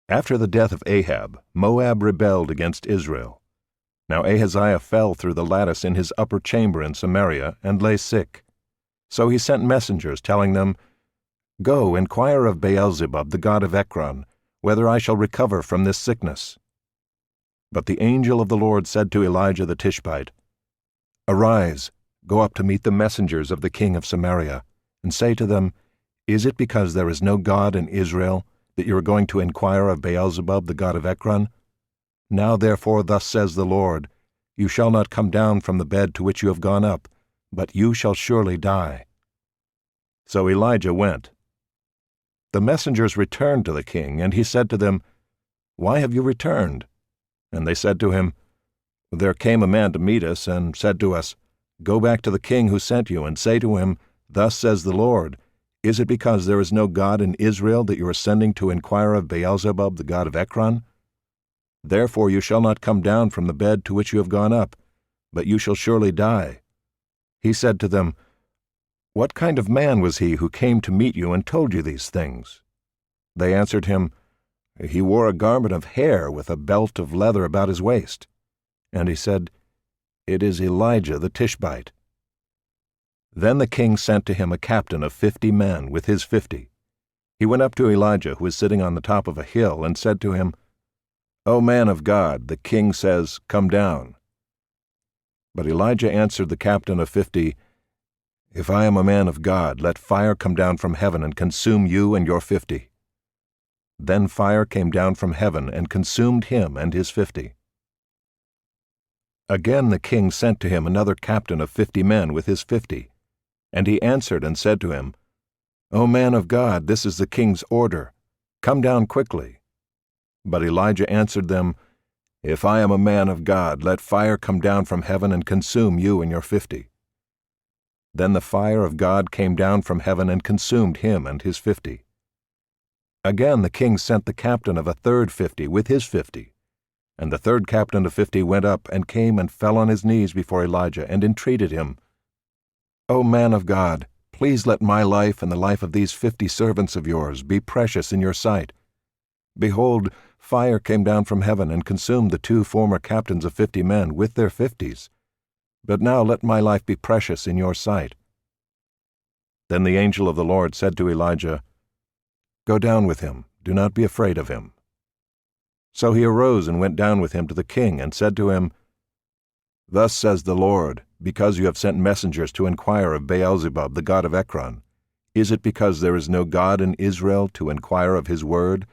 After the death of Ahab, Moab rebelled against Israel. Now Ahaziah fell through the lattice in his upper chamber in Samaria and lay sick. So he sent messengers, telling them, "Go, inquire of Beelzebub, the god of Ekron, whether I shall recover from this sickness." But the angel of the Lord said to Elijah the Tishbite, "Arise, go up to meet the messengers of the king of Samaria, and say to them, Is it because there is no God in Israel that you are going to inquire of Beelzebub, the god of Ekron? Now therefore thus says the Lord, You shall not come down from the bed to which you have gone up, but you shall surely die." So Elijah went. The messengers returned to the king, and he said to them, "Why have you returned?" And they said to him, "There came a man to meet us, and said to us, Go back to the king who sent you, and say to him, Thus says the Lord, Is it because there is no God in Israel that you are sending to inquire of Beelzebub, the god of Ekron? Therefore you shall not come down from the bed to which you have gone up, but you shall surely die." He said to them, "What kind of man was he who came to meet you and told you these things?" They answered him, "He wore a garment of hair with a belt of leather about his waist." And he said, "It is Elijah the Tishbite." Then the king sent to him a captain of 50 men with his 50. He went up to Elijah, who was sitting on the top of a hill, and said to him, "O man of God, the king says, Come down." But Elijah answered the captain of 50, "If I am a man of God, let fire come down from heaven and consume you and your 50. Then fire came down from heaven and consumed him and his 50. Again the king sent to him another captain of 50 men with his 50. And he answered and said to him, "O man of God, this is the king's order. Come down quickly." But Elijah answered them, "If I am a man of God, let fire come down from heaven and consume you and your 50. Then the fire of God came down from heaven and consumed him and his 50. Again the king sent the captain of a third 50 with his 50. And the third captain of 50 went up and came and fell on his knees before Elijah and entreated him, "O man of God, please let my life and the life of these 50 servants of yours be precious in your sight. Behold, fire came down from heaven and consumed the 2 former captains of 50 men with their 50s. But now let my life be precious in your sight." Then the angel of the Lord said to Elijah, "Go down with him, do not be afraid of him." So he arose and went down with him to the king, and said to him, "Thus says the Lord, because you have sent messengers to inquire of Beelzebub, the god of Ekron, is it because there is no God in Israel to inquire of his word?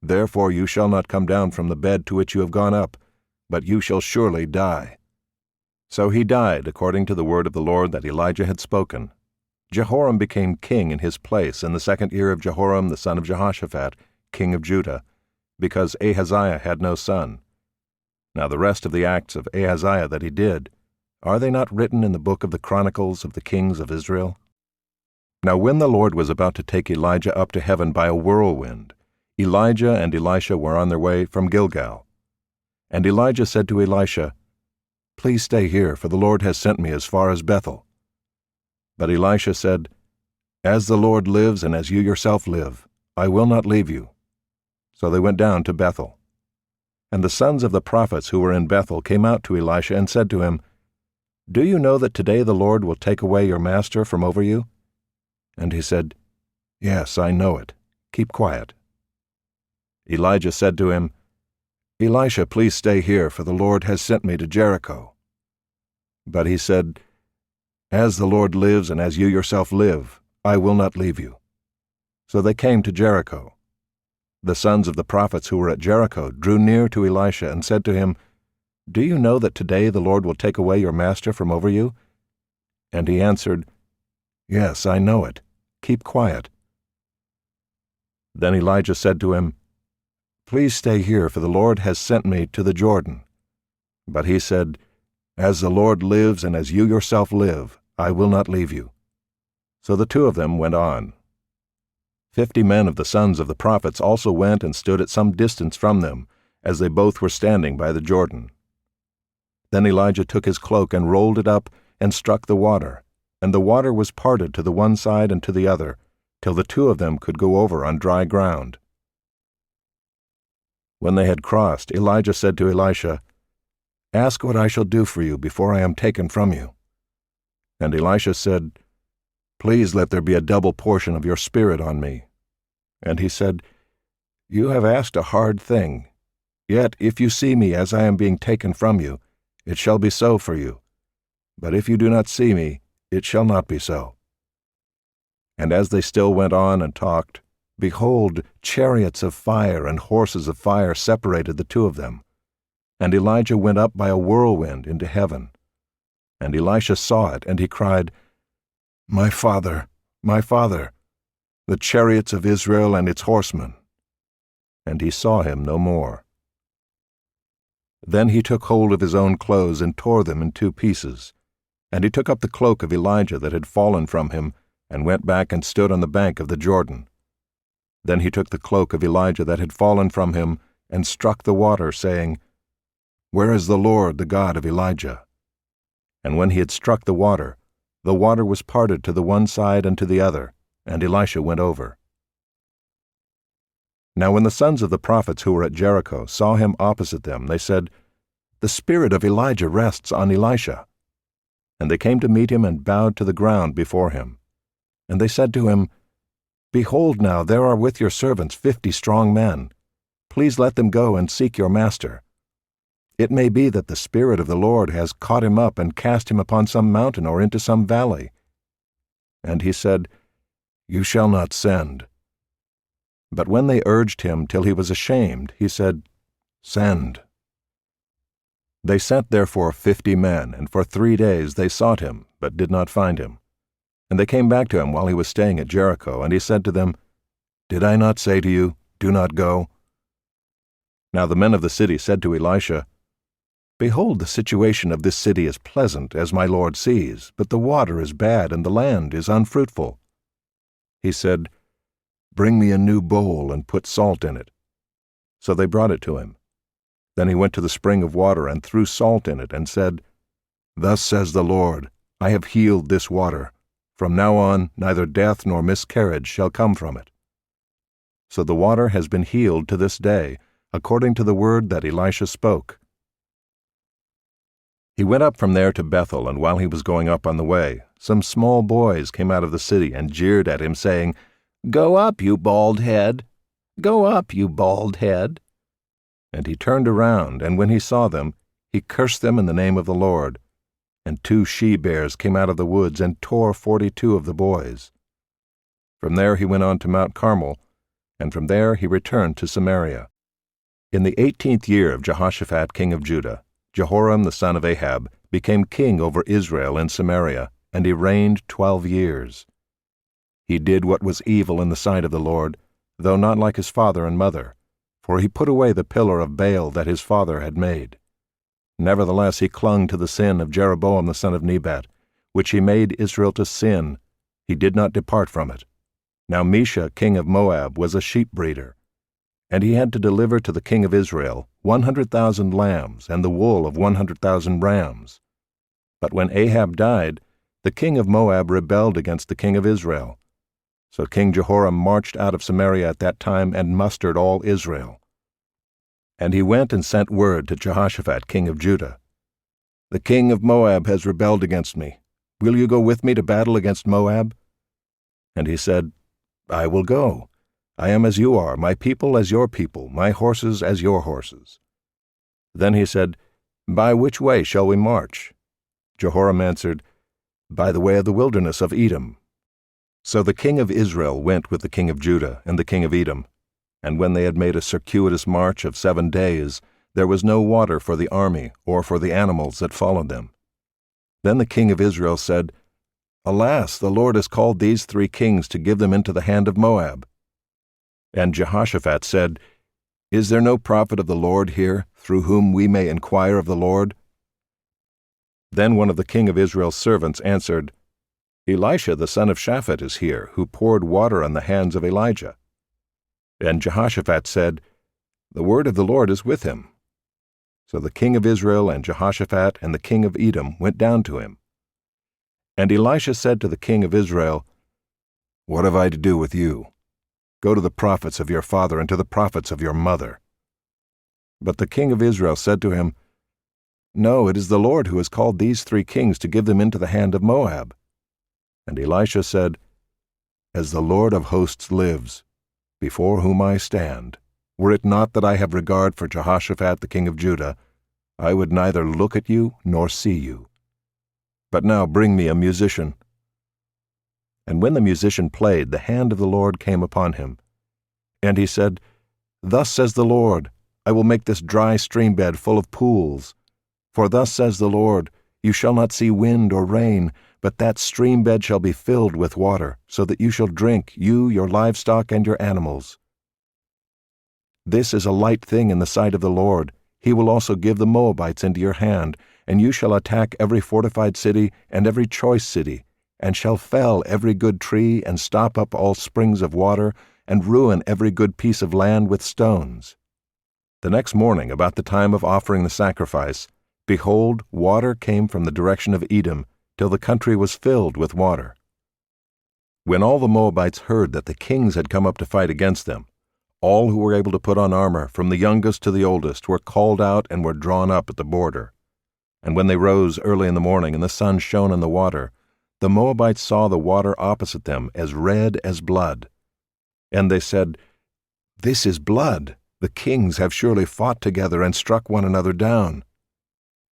Therefore you shall not come down from the bed to which you have gone up, but you shall surely die." So he died according to the word of the Lord that Elijah had spoken. Jehoram became king in his place in the 2nd year of Jehoram the son of Jehoshaphat, king of Judah, because Ahaziah had no son. Now the rest of the acts of Ahaziah that he did, are they not written in the book of the Chronicles of the kings of Israel? Now when the Lord was about to take Elijah up to heaven by a whirlwind, Elijah and Elisha were on their way from Gilgal. And Elijah said to Elisha, "Please stay here, for the Lord has sent me as far as Bethel." But Elisha said, "As the Lord lives and as you yourself live, I will not leave you." So they went down to Bethel. And the sons of the prophets who were in Bethel came out to Elisha and said to him, "Do you know that today the Lord will take away your master from over you?" And he said, "Yes, I know it. Keep quiet." Elijah said to him, "Elisha, please stay here, for the Lord has sent me to Jericho." But he said, "As the Lord lives and as you yourself live, I will not leave you." So they came to Jericho. The sons of the prophets who were at Jericho drew near to Elisha and said to him, "Do you know that today the Lord will take away your master from over you?" And he answered, "Yes, I know it. Keep quiet." Then Elijah said to him, "Please stay here, for the Lord has sent me to the Jordan." But he said, "As the Lord lives and as you yourself live, I will not leave you." So the 2 of them went on. 50 men of the sons of the prophets also went and stood at some distance from them, as they both were standing by the Jordan. Then Elijah took his cloak and rolled it up and struck the water, and the water was parted to the one side and to the other, till the 2 of them could go over on dry ground. When they had crossed, Elijah said to Elisha, "Ask what I shall do for you before I am taken from you." And Elisha said, "Please let there be a double portion of your spirit on me." And he said, "You have asked a hard thing. Yet if you see me as I am being taken from you, it shall be so for you. But if you do not see me, it shall not be so." And as they still went on and talked, behold, chariots of fire and horses of fire separated the two of them. And Elijah went up by a whirlwind into heaven. And Elisha saw it, and he cried, my father, the chariots of Israel and its horsemen." And he saw him no more. Then he took hold of his own clothes and tore them in 2 pieces. And he took up the cloak of Elijah that had fallen from him, and went back and stood on the bank of the Jordan. Then he took the cloak of Elijah that had fallen from him, and struck the water, saying, "Where is the Lord, the God of Elijah?" And when he had struck the water was parted to the one side and to the other, and Elisha went over. Now when the sons of the prophets who were at Jericho saw him opposite them, they said, "The spirit of Elijah rests on Elisha." And they came to meet him and bowed to the ground before him. And they said to him, "Behold now, there are with your servants 50 strong men. Please let them go and seek your master. It may be that the Spirit of the Lord has caught him up and cast him upon some mountain or into some valley." And he said, "You shall not send." But when they urged him till he was ashamed, he said, "Send." They sent therefore 50 men, and for 3 days they sought him, but did not find him. And they came back to him while he was staying at Jericho, and he said to them, "Did I not say to you, do not go?" Now the men of the city said to Elisha, "Behold, the situation of this city is pleasant, as my lord sees, but the water is bad, and the land is unfruitful." He said, "Bring me a new bowl, and put salt in it." So they brought it to him. Then he went to the spring of water, and threw salt in it, and said, "Thus says the Lord, I have healed this water. From now on neither death nor miscarriage shall come from it." So the water has been healed to this day, according to the word that Elisha spoke. He went up from there to Bethel, and while he was going up on the way, some small boys came out of the city and jeered at him, saying, "Go up, you bald head! Go up, you bald head!" And he turned around, and when he saw them, he cursed them in the name of the Lord. And 2 she-bears came out of the woods and tore 42 of the boys. From there he went on to Mount Carmel, and from there he returned to Samaria. In the 18th year of Jehoshaphat king of Judah, Jehoram the son of Ahab became king over Israel in Samaria, and he reigned 12 years. He did what was evil in the sight of the Lord, though not like his father and mother, for he put away the pillar of Baal that his father had made. Nevertheless he clung to the sin of Jeroboam the son of Nebat, which he made Israel to sin. He did not depart from it. Now Mesha king of Moab was a sheep breeder, and he had to deliver to the king of Israel 100,000 lambs and the wool of 100,000 rams. But when Ahab died, the king of Moab rebelled against the king of Israel. So King Jehoram marched out of Samaria at that time and mustered all Israel. And he went and sent word to Jehoshaphat king of Judah, "The king of Moab has rebelled against me. Will you go with me to battle against Moab?" And he said, "I will go. I am as you are, my people as your people, my horses as your horses." Then he said, "By which way shall we march?" Jehoram answered, "By the way of the wilderness of Edom." So the king of Israel went with the king of Judah and the king of Edom, and when they had made a circuitous march of 7 days, there was no water for the army or for the animals that followed them. Then the king of Israel said, "Alas, the Lord has called these 3 kings to give them into the hand of Moab." And Jehoshaphat said, "Is there no prophet of the Lord here, through whom we may inquire of the Lord?" Then one of the king of Israel's servants answered, "Elisha the son of Shaphat is here, who poured water on the hands of Elijah." And Jehoshaphat said, "The word of the Lord is with him." So the king of Israel and Jehoshaphat and the king of Edom went down to him. And Elisha said to the king of Israel, "What have I to do with you? Go to the prophets of your father and to the prophets of your mother." But the king of Israel said to him, "No, it is the Lord who has called these 3 kings to give them into the hand of Moab." And Elisha said, "As the Lord of hosts lives, before whom I stand, were it not that I have regard for Jehoshaphat the king of Judah, I would neither look at you nor see you. But now bring me a musician." And when the musician played, the hand of the Lord came upon him. And he said, "Thus says the Lord, I will make this dry stream bed full of pools. For thus says the Lord, you shall not see wind or rain, but that stream bed shall be filled with water, so that you shall drink, you, your livestock, and your animals. This is a light thing in the sight of the Lord. He will also give the Moabites into your hand, and you shall attack every fortified city and every choice city, and shall fell every good tree, and stop up all springs of water, and ruin every good piece of land with stones." The next morning, about the time of offering the sacrifice, behold, water came from the direction of Edom, till the country was filled with water. When all the Moabites heard that the kings had come up to fight against them, all who were able to put on armor, from the youngest to the oldest, were called out and were drawn up at the border. And when they rose early in the morning and the sun shone on the water, the Moabites saw the water opposite them as red as blood. And they said, "This is blood. The kings have surely fought together and struck one another down.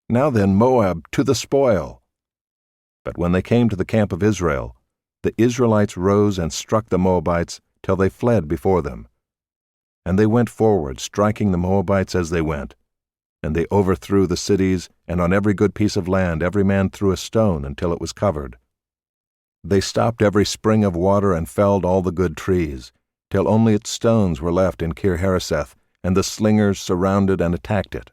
Now then, Moab, to the spoil." But when they came to the camp of Israel, the Israelites rose and struck the Moabites till they fled before them. And they went forward, striking the Moabites as they went. And they overthrew the cities, and on every good piece of land every man threw a stone until it was covered. They stopped every spring of water and felled all the good trees, till only its stones were left in Kir-Hareseth, and the slingers surrounded and attacked it.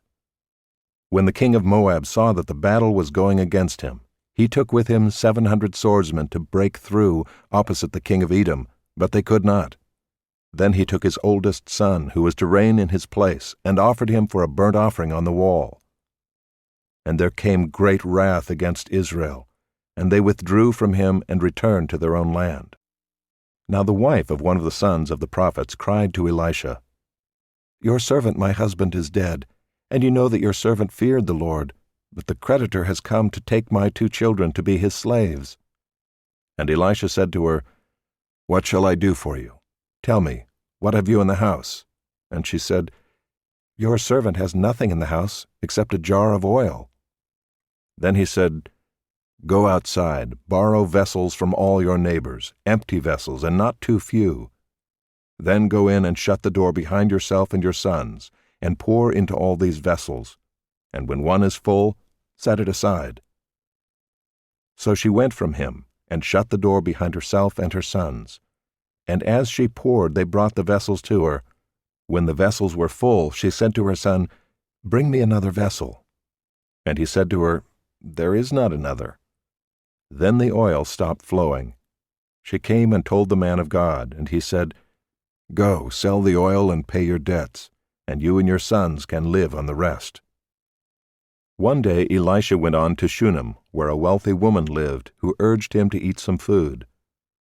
When the king of Moab saw that the battle was going against him, he took with him 700 swordsmen to break through opposite the king of Edom, but they could not. Then he took his oldest son, who was to reign in his place, and offered him for a burnt offering on the wall. And there came great wrath against Israel, and they withdrew from him and returned to their own land. Now the wife of one of the sons of the prophets cried to Elisha, "Your servant my husband is dead, and you know that your servant feared the Lord, but the creditor has come to take my 2 children to be his slaves." And Elisha said to her, "What shall I do for you? Tell me, what have you in the house?" And she said, "Your servant has nothing in the house except a jar of oil." Then he said, "Go outside, borrow vessels from all your neighbors, empty vessels, and not too few. Then go in and shut the door behind yourself and your sons, and pour into all these vessels, and when one is full, set it aside." So she went from him, and shut the door behind herself and her sons. And as she poured, they brought the vessels to her. When the vessels were full, she said to her son, "Bring me another vessel." And he said to her, "There is not another." Then the oil stopped flowing. She came and told the man of God, and he said, "Go, sell the oil and pay your debts, and you and your sons can live on the rest." One day Elisha went on to Shunem, where a wealthy woman lived, who urged him to eat some food.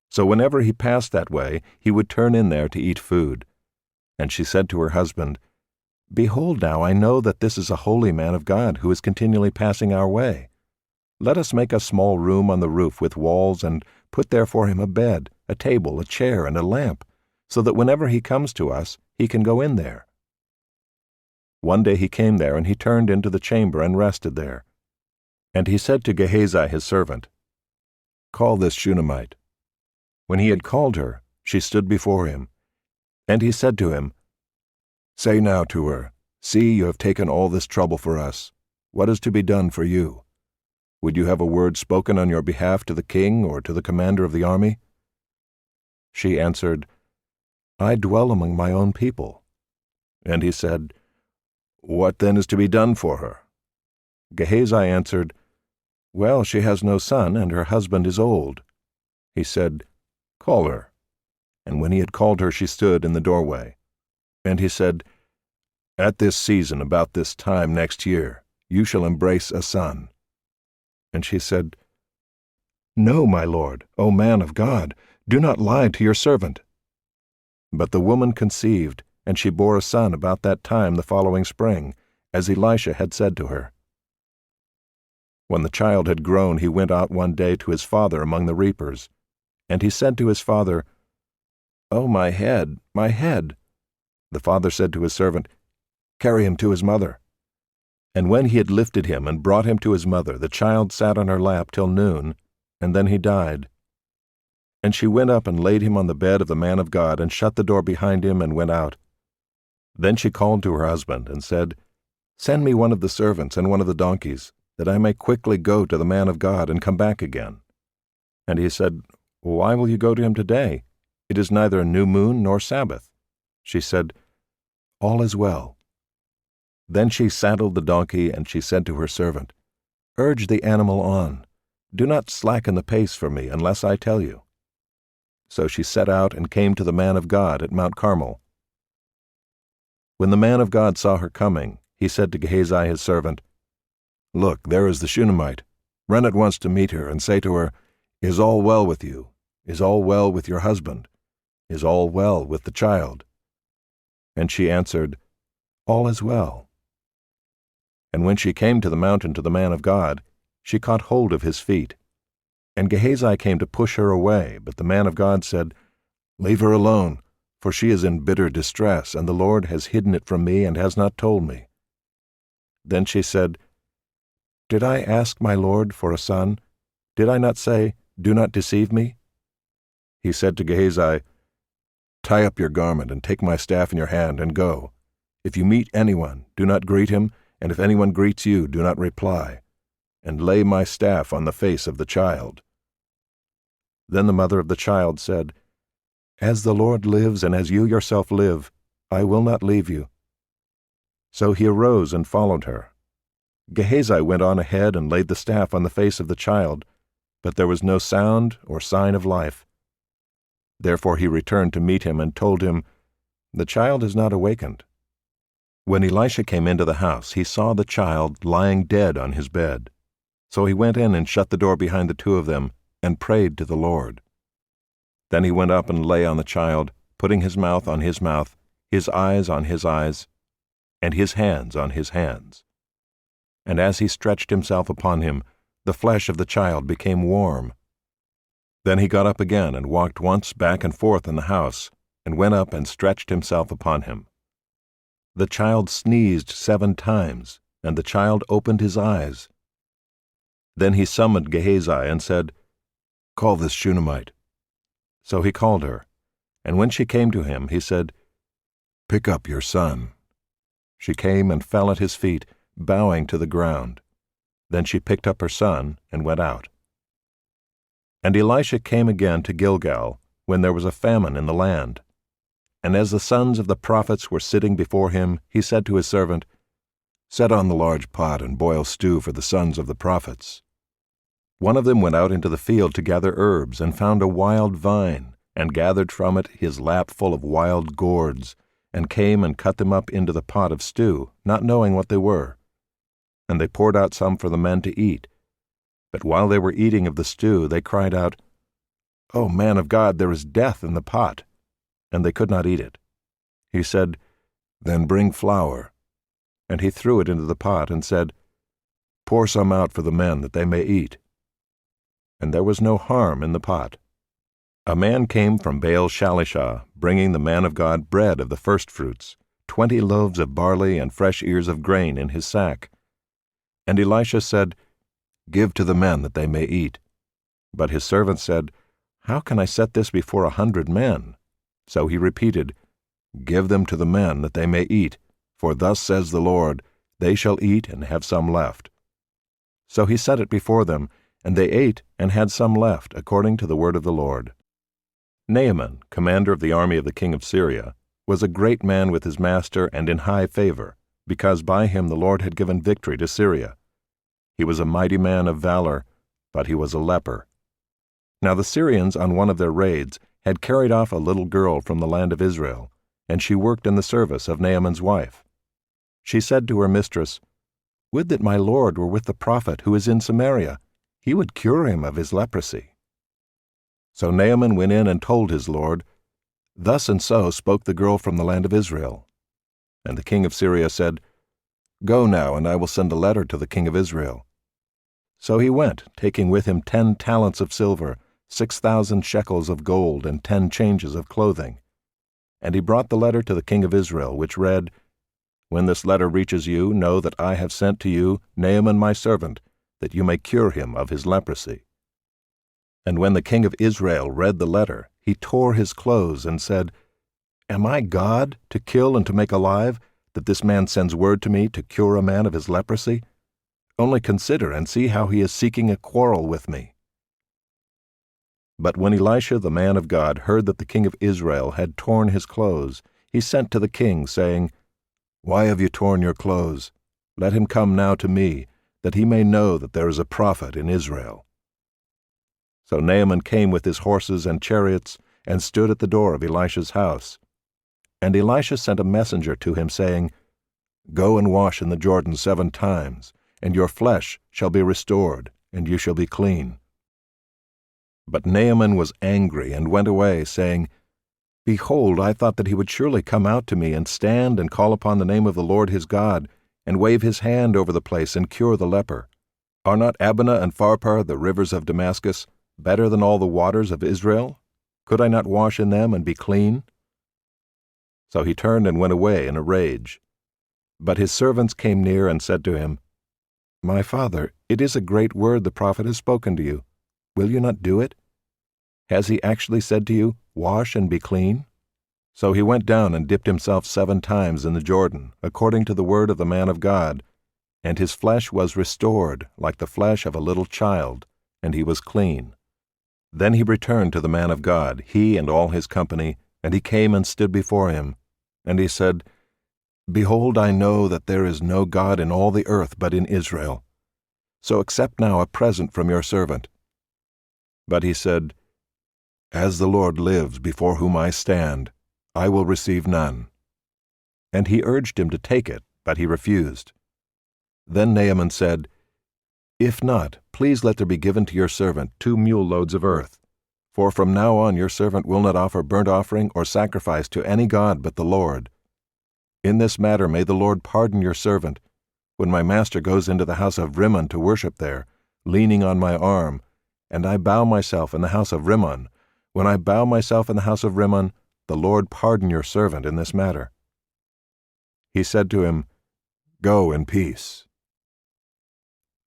So whenever he passed that way, he would turn in there to eat food. And she said to her husband, "Behold now, I know that this is a holy man of God who is continually passing our way. Let us make a small room on the roof with walls, and put there for him a bed, a table, a chair, and a lamp, so that whenever he comes to us, he can go in there." One day he came there, and he turned into the chamber and rested there. And he said to Gehazi his servant, "Call this Shunammite." When he had called her, she stood before him. And he said to him, "Say now to her, See, you have taken all this trouble for us. What is to be done for you? Would you have a word spoken on your behalf to the king or to the commander of the army?" She answered, "I dwell among my own people." And he said, "What then is to be done for her?" Gehazi answered, "Well, she has no son, and her husband is old." He said, "Call her." And when he had called her, she stood in the doorway. And he said, "At this season, about this time next year, you shall embrace a son." And she said, "No, my lord, O man of God, do not lie to your servant." But the woman conceived, and she bore a son about that time the following spring, as Elisha had said to her. When the child had grown, he went out one day to his father among the reapers. And he said to his father, "Oh, my head, my head!" The father said to his servant, "Carry him to his mother." And when he had lifted him and brought him to his mother, the child sat on her lap till noon, and then he died. And she went up and laid him on the bed of the man of God, and shut the door behind him, and went out. Then she called to her husband, and said, "Send me one of the servants and one of the donkeys, that I may quickly go to the man of God and come back again." And he said, "Why will you go to him today? It is neither a new moon nor Sabbath." She said, "All is well." Then she saddled the donkey, and she said to her servant, "Urge the animal on. Do not slacken the pace for me unless I tell you." So she set out and came to the man of God at Mount Carmel. When the man of God saw her coming, he said to Gehazi his servant, "Look, there is the Shunammite. Run at once to meet her, and say to her, 'Is all well with you? Is all well with your husband? Is all well with the child?' And she answered, 'All is well.' And when she came to the mountain to the man of God, she caught hold of his feet. And Gehazi came to push her away, but the man of God said, 'Leave her alone, for she is in bitter distress, and the Lord has hidden it from me and has not told me.' Then she said, 'Did I ask my Lord for a son? Did I not say, Do not deceive me?' He said to Gehazi, 'Tie up your garment, and take my staff in your hand, and go. If you meet anyone, do not greet him, and if anyone greets you, do not reply. And lay my staff on the face of the child.' Then the mother of the child said, 'As the Lord lives, and as you yourself live, I will not leave you.' So he arose and followed her. Gehazi went on ahead and laid the staff on the face of the child, but there was no sound or sign of life. Therefore he returned to meet him and told him, 'The child is not awakened.' When Elisha came into the house, he saw the child lying dead on his bed. So he went in and shut the door behind the two of them, and prayed to the Lord. Then he went up and lay on the child, putting his mouth on his mouth, his eyes on his eyes, and his hands on his hands. And as he stretched himself upon him, the flesh of the child became warm. Then he got up again and walked once back and forth in the house, and went up and stretched himself upon him. The child sneezed 7 times, and the child opened his eyes. Then he summoned Gehazi and said, 'Call this Shunammite.' So he called her, and when she came to him, he said, 'Pick up your son.' She came and fell at his feet, bowing to the ground. Then she picked up her son and went out. And Elisha came again to Gilgal, when there was a famine in the land. And as the sons of the prophets were sitting before him, he said to his servant, 'Set on the large pot and boil stew for the sons of the prophets.' One of them went out into the field to gather herbs, and found a wild vine, and gathered from it his lap full of wild gourds, and came and cut them up into the pot of stew, not knowing what they were. And they poured out some for the men to eat. But while they were eating of the stew, they cried out, 'O man of God, there is death in the pot!' And they could not eat it. He said, 'Then bring flour.' And he threw it into the pot, and said, 'Pour some out for the men, that they may eat.' And there was no harm in the pot. A man came from Baal Shalishah, bringing the man of God bread of the firstfruits, 20 loaves of barley and fresh ears of grain in his sack. And Elisha said, 'Give to the men, that they may eat.' But his servant said, 'How can I set this before 100 men? So he repeated, 'Give them to the men, that they may eat, for thus says the Lord, they shall eat and have some left.' So he set it before them, and they ate and had some left, according to the word of the Lord. Naaman, commander of the army of the king of Syria, was a great man with his master and in high favor, because by him the Lord had given victory to Syria. He was a mighty man of valor, but he was a leper. Now the Syrians, on one of their raids, had carried off a little girl from the land of Israel, and she worked in the service of Naaman's wife. She said to her mistress, 'Would that my lord were with the prophet who is in Samaria. He would cure him of his leprosy.' So Naaman went in and told his lord, Thus and so spoke the girl from the land of Israel. And the king of Syria said, Go now, and I will send a letter to the king of Israel. So he went, taking with him 10 talents of silver, 6,000 shekels of gold, and 10 changes of clothing. And he brought the letter to the king of Israel, which read, When this letter reaches you, know that I have sent to you Naaman my servant, that you may cure him of his leprosy. And when the king of Israel read the letter, he tore his clothes and said, Am I God, to kill and to make alive, that this man sends word to me to cure a man of his leprosy? Only consider and see how he is seeking a quarrel with me. But when Elisha the man of God heard that the king of Israel had torn his clothes, he sent to the king, saying, Why have you torn your clothes? Let him come now to me, that he may know that there is a prophet in Israel. So Naaman came with his horses and chariots, and stood at the door of Elisha's house. And Elisha sent a messenger to him, saying, Go and wash in the Jordan 7 times, and your flesh shall be restored, and you shall be clean. But Naaman was angry, and went away, saying, Behold, I thought that he would surely come out to me, and stand and call upon the name of the Lord his God, and wave his hand over the place, and cure the leper. Are not Abana and Pharpar, the rivers of Damascus, better than all the waters of Israel? Could I not wash in them and be clean? So he turned and went away in a rage. But his servants came near and said to him, My father, it is a great word the prophet has spoken to you. Will you not do it? Has he actually said to you, Wash and be clean? So he went down and dipped himself 7 times in the Jordan, according to the word of the man of God, and his flesh was restored like the flesh of a little child, and he was clean. Then he returned to the man of God, he and all his company, and he came and stood before him. And he said, Behold, I know that there is no God in all the earth but in Israel. So accept now a present from your servant. But he said, As the Lord lives before whom I stand, I will receive none. And he urged him to take it, but he refused. Then Naaman said, If not, please let there be given to your servant 2 mule loads of earth. For from now on your servant will not offer burnt offering or sacrifice to any god but the Lord. In this matter may the Lord pardon your servant, when my master goes into the house of Rimmon to worship there, leaning on my arm, and I bow myself in the house of Rimmon. When I bow myself in the house of Rimmon, the Lord pardon your servant in this matter. He said to him, Go in peace.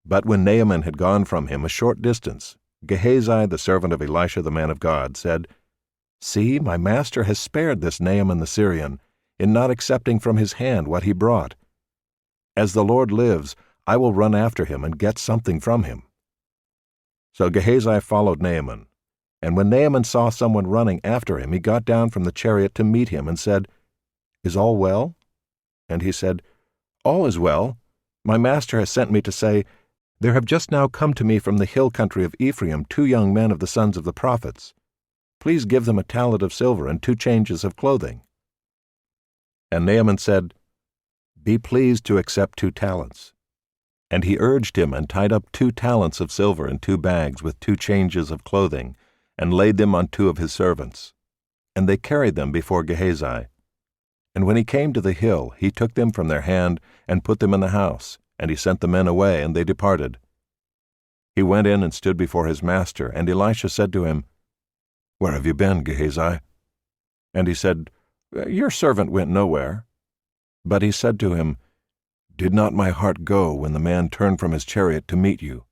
But when Naaman had gone from him a short distance, Gehazi, the servant of Elisha the man of God, said, See, my master has spared this Naaman the Syrian, in not accepting from his hand what he brought. As the Lord lives, I will run after him and get something from him. So Gehazi followed Naaman, and when Naaman saw someone running after him, he got down from the chariot to meet him and said, Is all well? And he said, All is well. My master has sent me to say, There have just now come to me from the hill country of Ephraim 2 young men of the sons of the prophets. Please give them a talent of silver and 2 changes of clothing. And Naaman said, Be pleased to accept 2 talents. And he urged him and tied up 2 talents of silver in 2 bags with 2 changes of clothing, and laid them on 2 of his servants. And they carried them before Gehazi. And when he came to the hill, he took them from their hand and put them in the house, and he sent the men away, and they departed. He went in and stood before his master, and Elisha said to him, Where have you been, Gehazi? And he said, Your servant went nowhere. But he said to him, Did not my heart go when the man turned from his chariot to meet you?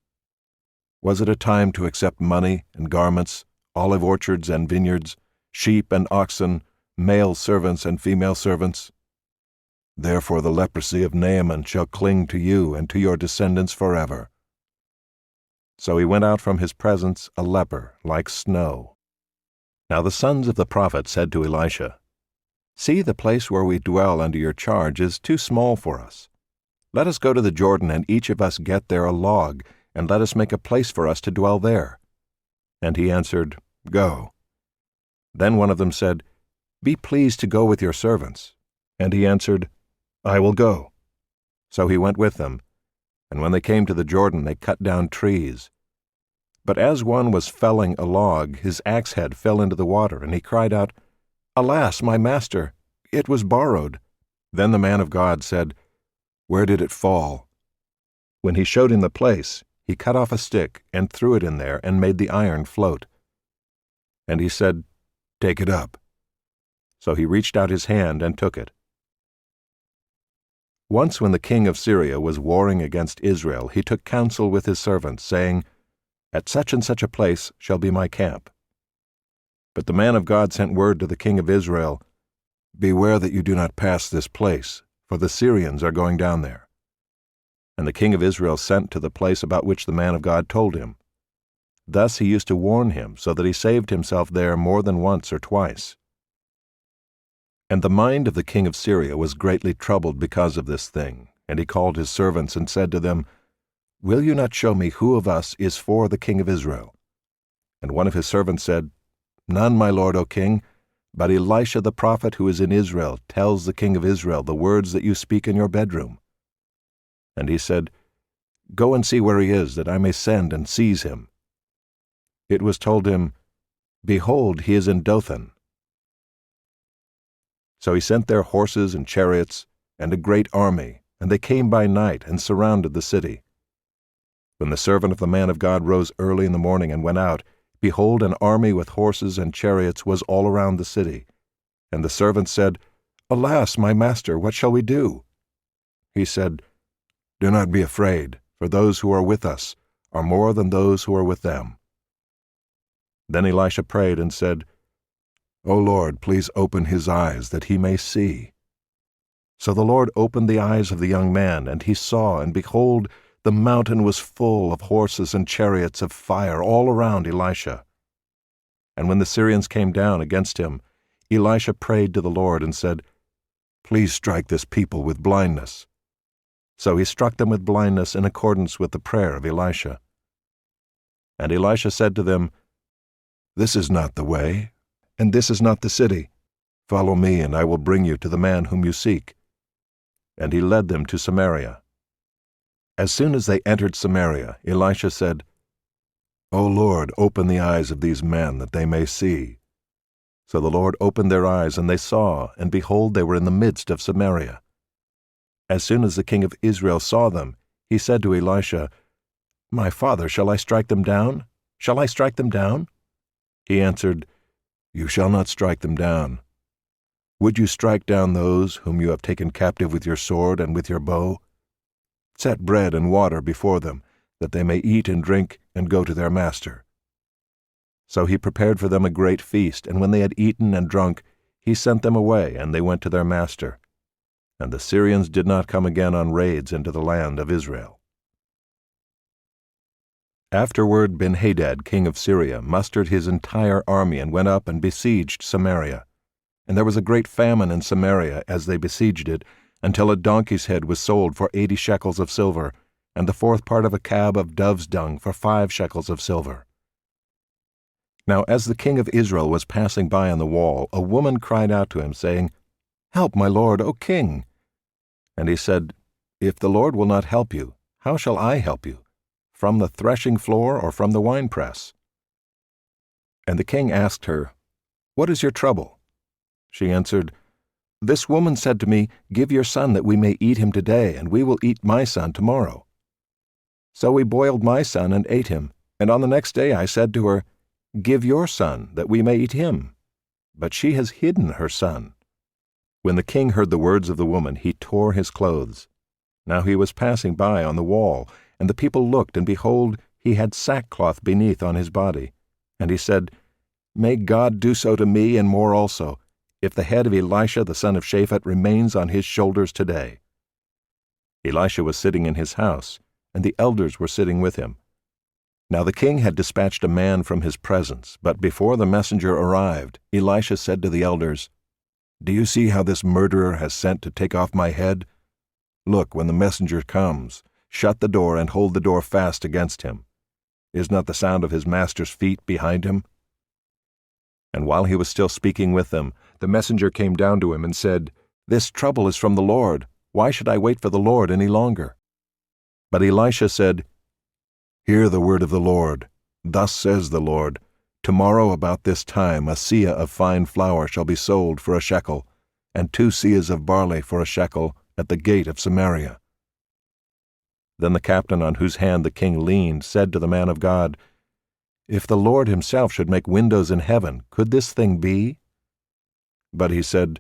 Was it a time to accept money and garments, olive orchards and vineyards, sheep and oxen, male servants and female servants? Therefore the leprosy of Naaman shall cling to you and to your descendants forever. So he went out from his presence a leper like snow. Now the sons of the prophet said to Elisha, See, the place where we dwell under your charge is too small for us. Let us go to the Jordan, and each of us get there a log, and let us make a place for us to dwell there. And he answered, Go. Then one of them said, Be pleased to go with your servants. And he answered, I will go. So he went with them, and when they came to the Jordan, they cut down trees. But as one was felling a log, his axe head fell into the water, and he cried out, "Alas, my master, it was borrowed." Then the man of God said, "Where did it fall?" When he showed him the place, he cut off a stick and threw it in there and made the iron float. And he said, "Take it up." So he reached out his hand and took it. Once when the king of Syria was warring against Israel, he took counsel with his servants, saying, "At such and such a place shall be my camp." But the man of God sent word to the king of Israel, "Beware that you do not pass this place, for the Syrians are going down there." And the king of Israel sent to the place about which the man of God told him. Thus he used to warn him, so that he saved himself there more than once or twice. And the mind of the king of Syria was greatly troubled because of this thing, and he called his servants and said to them, "Will you not show me who of us is for the king of Israel?" And one of his servants said, "None, my lord, O king, but Elisha the prophet who is in Israel tells the king of Israel the words that you speak in your bedroom." And he said, "Go and see where he is, that I may send and seize him." It was told him, "Behold, he is in Dothan." So he sent there horses and chariots and a great army, and they came by night and surrounded the city. When the servant of the man of God rose early in the morning and went out, behold, an army with horses and chariots was all around the city. And the servant said, "Alas, my master, what shall we do?" He said, "Do not be afraid, for those who are with us are more than those who are with them." Then Elisha prayed and said, "O Lord, please open his eyes, that he may see." So the Lord opened the eyes of the young man, and he saw, and behold, the mountain was full of horses and chariots of fire all around Elisha. And when the Syrians came down against him, Elisha prayed to the Lord and said, "Please strike this people with blindness." So he struck them with blindness in accordance with the prayer of Elisha. And Elisha said to them, "This is not the way, and this is not the city. Follow me, and I will bring you to the man whom you seek." And he led them to Samaria. As soon as they entered Samaria, Elisha said, "O Lord, open the eyes of these men, that they may see." So the Lord opened their eyes, and they saw, and behold, they were in the midst of Samaria. As soon as the king of Israel saw them, he said to Elisha, "My father, shall I strike them down? Shall I strike them down?" He answered, "You shall not strike them down. Would you strike down those whom you have taken captive with your sword and with your bow? Set bread and water before them, that they may eat and drink and go to their master." So he prepared for them a great feast, and when they had eaten and drunk, he sent them away, and they went to their master. And the Syrians did not come again on raids into the land of Israel. Afterward Ben-Hadad, king of Syria, mustered his entire army and went up and besieged Samaria. And there was a great famine in Samaria as they besieged it, until a donkey's head was sold for 80 shekels of silver, and the fourth part of a cab of dove's dung for 5 shekels of silver. Now as the king of Israel was passing by on the wall, a woman cried out to him, saying, "Help, my lord, O king!" And he said, "If the Lord will not help you, how shall I help you? From the threshing floor or from the winepress?" And the king asked her, "What is your trouble?" She answered, "This woman said to me, 'Give your son that we may eat him today, and we will eat my son tomorrow.' So we boiled my son and ate him, and on the next day I said to her, 'Give your son that we may eat him.' But she has hidden her son." When the king heard the words of the woman, he tore his clothes. Now he was passing by on the wall, and the people looked, and behold, he had sackcloth beneath on his body. And he said, "May God do so to me, and more also, if the head of Elisha the son of Shaphat remains on his shoulders today." Elisha was sitting in his house, and the elders were sitting with him. Now the king had dispatched a man from his presence, but before the messenger arrived, Elisha said to the elders, "Do you see how this murderer has sent to take off my head? Look, when the messenger comes, shut the door and hold the door fast against him. Is not the sound of his master's feet behind him?" And while he was still speaking with them, the messenger came down to him and said, "This trouble is from the Lord. Why should I wait for the Lord any longer?" But Elisha said, "Hear the word of the Lord. Thus says the Lord, Tomorrow about this time a seah of fine flour shall be sold for a shekel, and 2 seahs of barley for a shekel at the gate of Samaria." Then the captain on whose hand the king leaned said to the man of God, "If the Lord himself should make windows in heaven, could this thing be?" But he said,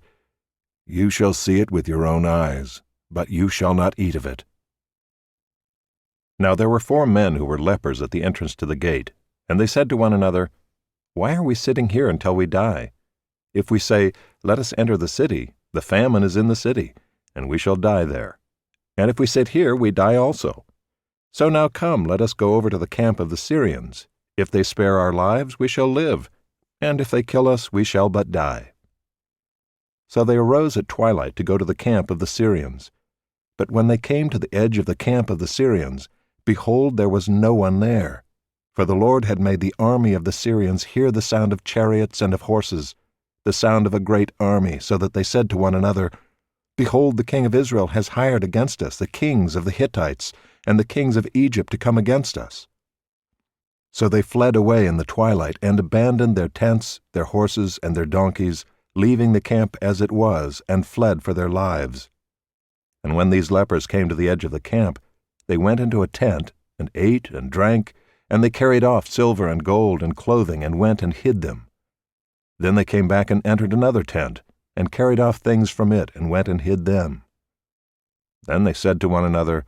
"You shall see it with your own eyes, but you shall not eat of it." Now there were 4 men who were lepers at the entrance to the gate, and they said to one another, "Why are we sitting here until we die? If we say, 'Let us enter the city,' the famine is in the city, and we shall die there. And if we sit here, we die also. So now come, let us go over to the camp of the Syrians. If they spare our lives, we shall live, and if they kill us, we shall but die." So they arose at twilight to go to the camp of the Syrians. But when they came to the edge of the camp of the Syrians, behold, there was no one there. For the Lord had made the army of the Syrians hear the sound of chariots and of horses, the sound of a great army, so that they said to one another, "Behold, the king of Israel has hired against us the kings of the Hittites and the kings of Egypt to come against us." So they fled away in the twilight and abandoned their tents, their horses, and their donkeys, leaving the camp as it was, and fled for their lives. And when these lepers came to the edge of the camp, they went into a tent, and ate and drank, and they carried off silver and gold and clothing, and went and hid them. Then they came back and entered another tent, and carried off things from it, and went and hid them. Then they said to one another,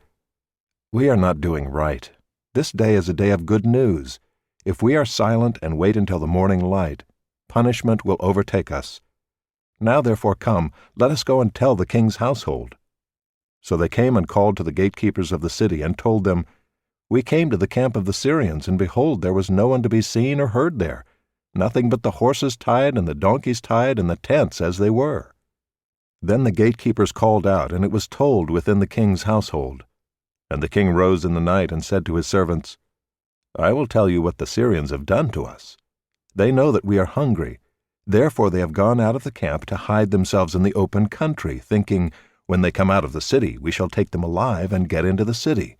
"We are not doing right. This day is a day of good news. If we are silent and wait until the morning light, punishment will overtake us. Now therefore come, let us go and tell the king's household." So they came and called to the gatekeepers of the city, and told them, "We came to the camp of the Syrians, and behold, there was no one to be seen or heard there, nothing but the horses tied and the donkeys tied and the tents as they were." Then the gatekeepers called out, and it was told within the king's household. And the king rose in the night and said to his servants, "I will tell you what the Syrians have done to us. They know that we are hungry. Therefore they have gone out of the camp to hide themselves in the open country, thinking, 'When they come out of the city, we shall take them alive and get into the city.'"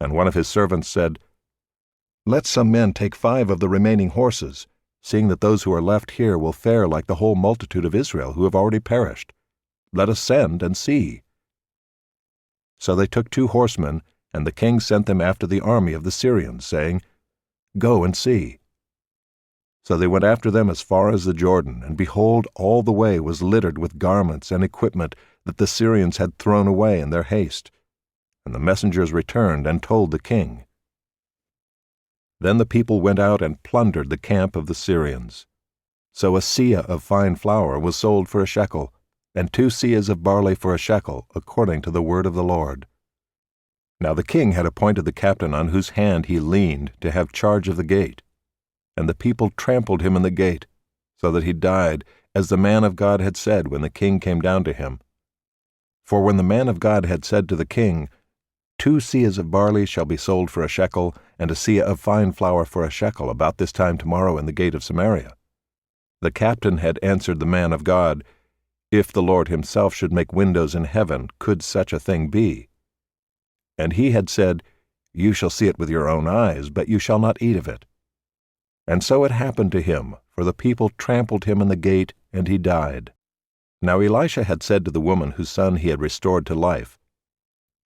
And one of his servants said, "Let some men take 5 of the remaining horses, seeing that those who are left here will fare like the whole multitude of Israel who have already perished. Let us send and see." So they took 2 horsemen, and the king sent them after the army of the Syrians, saying, "Go and see." So they went after them as far as the Jordan, and behold, all the way was littered with garments and equipment that the Syrians had thrown away in their haste. And the messengers returned and told the king. Then the people went out and plundered the camp of the Syrians. So a seah of fine flour was sold for a shekel, and 2 seahs of barley for a shekel, according to the word of the Lord. Now the king had appointed the captain on whose hand he leaned to have charge of the gate. And the people trampled him in the gate, so that he died, as the man of God had said when the king came down to him. For when the man of God had said to the king, 2 seahs of barley shall be sold for a shekel, and a seah of fine flour for a shekel about this time tomorrow in the gate of Samaria, the captain had answered the man of God, "If the Lord himself should make windows in heaven, could such a thing be?" And he had said, "You shall see it with your own eyes, but you shall not eat of it." And so it happened to him, for the people trampled him in the gate, and he died. Now Elisha had said to the woman whose son he had restored to life,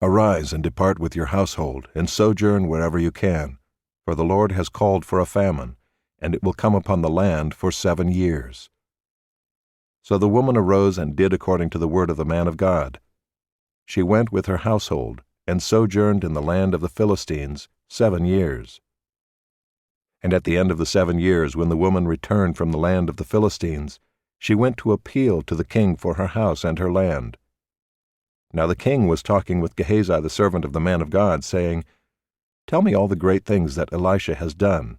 "Arise and depart with your household, and sojourn wherever you can, for the Lord has called for a famine, and it will come upon the land for 7 years." So the woman arose and did according to the word of the man of God. She went with her household, and sojourned in the land of the Philistines 7 years. And at the end of the 7 years, when the woman returned from the land of the Philistines, she went to appeal to the king for her house and her land. Now the king was talking with Gehazi the servant of the man of God, saying, "Tell me all the great things that Elisha has done."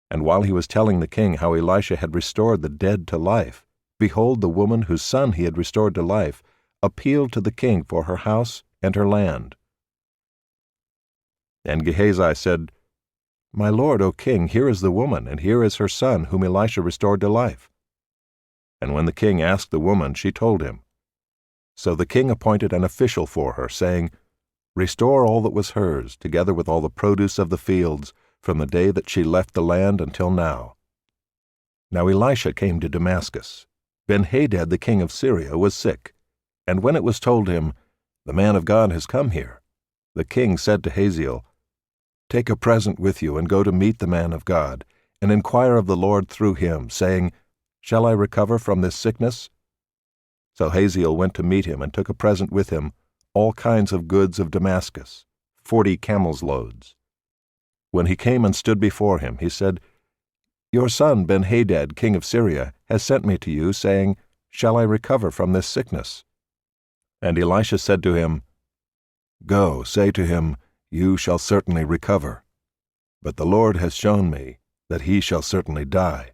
And while he was telling the king how Elisha had restored the dead to life, behold, the woman whose son he had restored to life appealed to the king for her house and her land. And Gehazi said, "My lord, O king, here is the woman, and here is her son, whom Elisha restored to life." And when the king asked the woman, she told him. So the king appointed an official for her, saying, "Restore all that was hers, together with all the produce of the fields, from the day that she left the land until now. Now Elisha came to Damascus. Ben-Hadad the king of Syria was sick, and when it was told him, "The man of God has come here," the king said to Hazael, "Take a present with you and go to meet the man of God, and inquire of the Lord through him, saying, 'Shall I recover from this sickness?'" So Hazael went to meet him and took a present with him, all kinds of goods of Damascus, 40 camels' loads. When he came and stood before him, he said, "Your son Ben-Hadad, king of Syria, has sent me to you, saying, 'Shall I recover from this sickness?'" And Elisha said to him, "Go, say to him, 'You shall certainly recover.' But the Lord has shown me that he shall certainly die."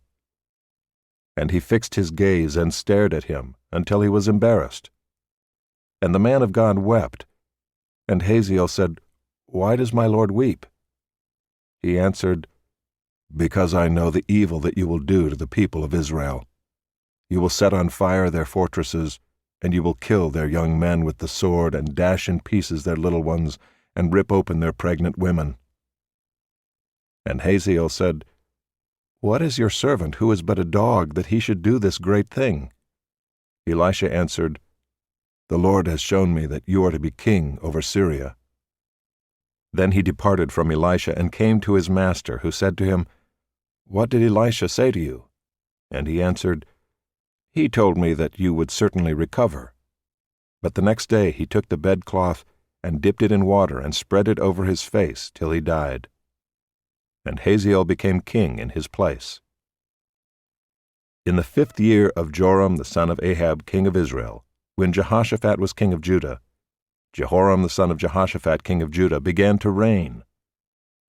And he fixed his gaze and stared at him until he was embarrassed. And the man of God wept. And Hazael said, "Why does my lord weep?" He answered, "Because I know the evil that you will do to the people of Israel. You will set on fire their fortresses, and you will kill their young men with the sword, and dash in pieces their little ones, and rip open their pregnant women." And Hazael said, "What is your servant, who is but a dog, that he should do this great thing?" Elisha answered, "The Lord has shown me that you are to be king over Syria." Then he departed from Elisha and came to his master, who said to him, "What did Elisha say to you?" And he answered, "He told me that you would certainly recover." But the next day he took the bedcloth and dipped it in water and spread it over his face till he died. And Hazael became king in his place. In the 5th year of Joram the son of Ahab king of Israel, when Jehoshaphat was king of Judah, Jehoram the son of Jehoshaphat king of Judah began to reign.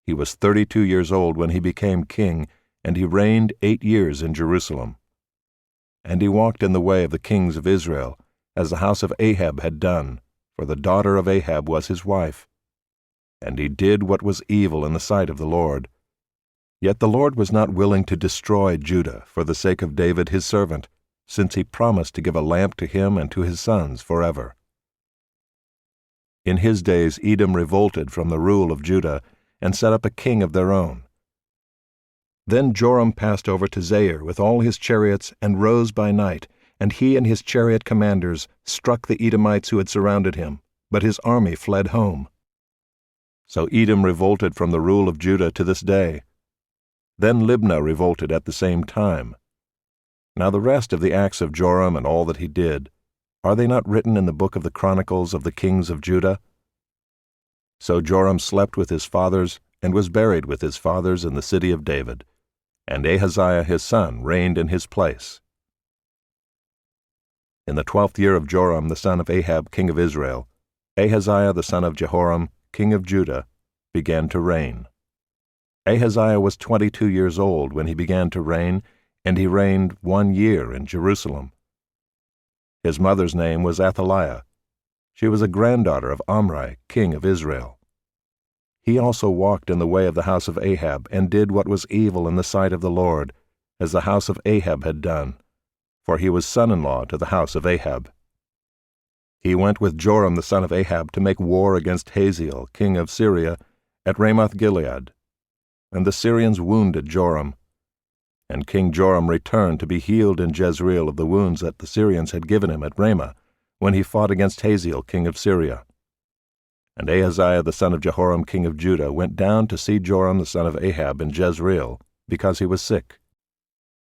He was 32 years old when he became king, and he reigned 8 years in Jerusalem. And he walked in the way of the kings of Israel, as the house of Ahab had done, for the daughter of Ahab was his wife. And he did what was evil in the sight of the Lord. Yet the Lord was not willing to destroy Judah for the sake of David his servant, since he promised to give a lamp to him and to his sons forever. In his days Edom revolted from the rule of Judah, and set up a king of their own. Then Joram passed over to Zair with all his chariots, and rose by night, and he and his chariot commanders struck the Edomites who had surrounded him, but his army fled home. So Edom revolted from the rule of Judah to this day. Then Libnah revolted at the same time. Now the rest of the acts of Joram and all that he did, are they not written in the book of the Chronicles of the kings of Judah? So Joram slept with his fathers, and was buried with his fathers in the city of David, and Ahaziah his son reigned in his place. In the 12th year of Joram the son of Ahab king of Israel, Ahaziah the son of Jehoram king of Judah began to reign. Ahaziah was 22 years old when he began to reign, and he reigned 1 year in Jerusalem. His mother's name was Athaliah. She was a granddaughter of Omri, king of Israel. He also walked in the way of the house of Ahab, and did what was evil in the sight of the Lord, as the house of Ahab had done, for he was son-in-law to the house of Ahab. He went with Joram the son of Ahab to make war against Hazael, king of Syria, at Ramoth-Gilead. And the Syrians wounded Joram. And King Joram returned to be healed in Jezreel of the wounds that the Syrians had given him at Ramah, when he fought against Hazael, king of Syria. And Ahaziah the son of Jehoram king of Judah went down to see Joram the son of Ahab in Jezreel, because he was sick.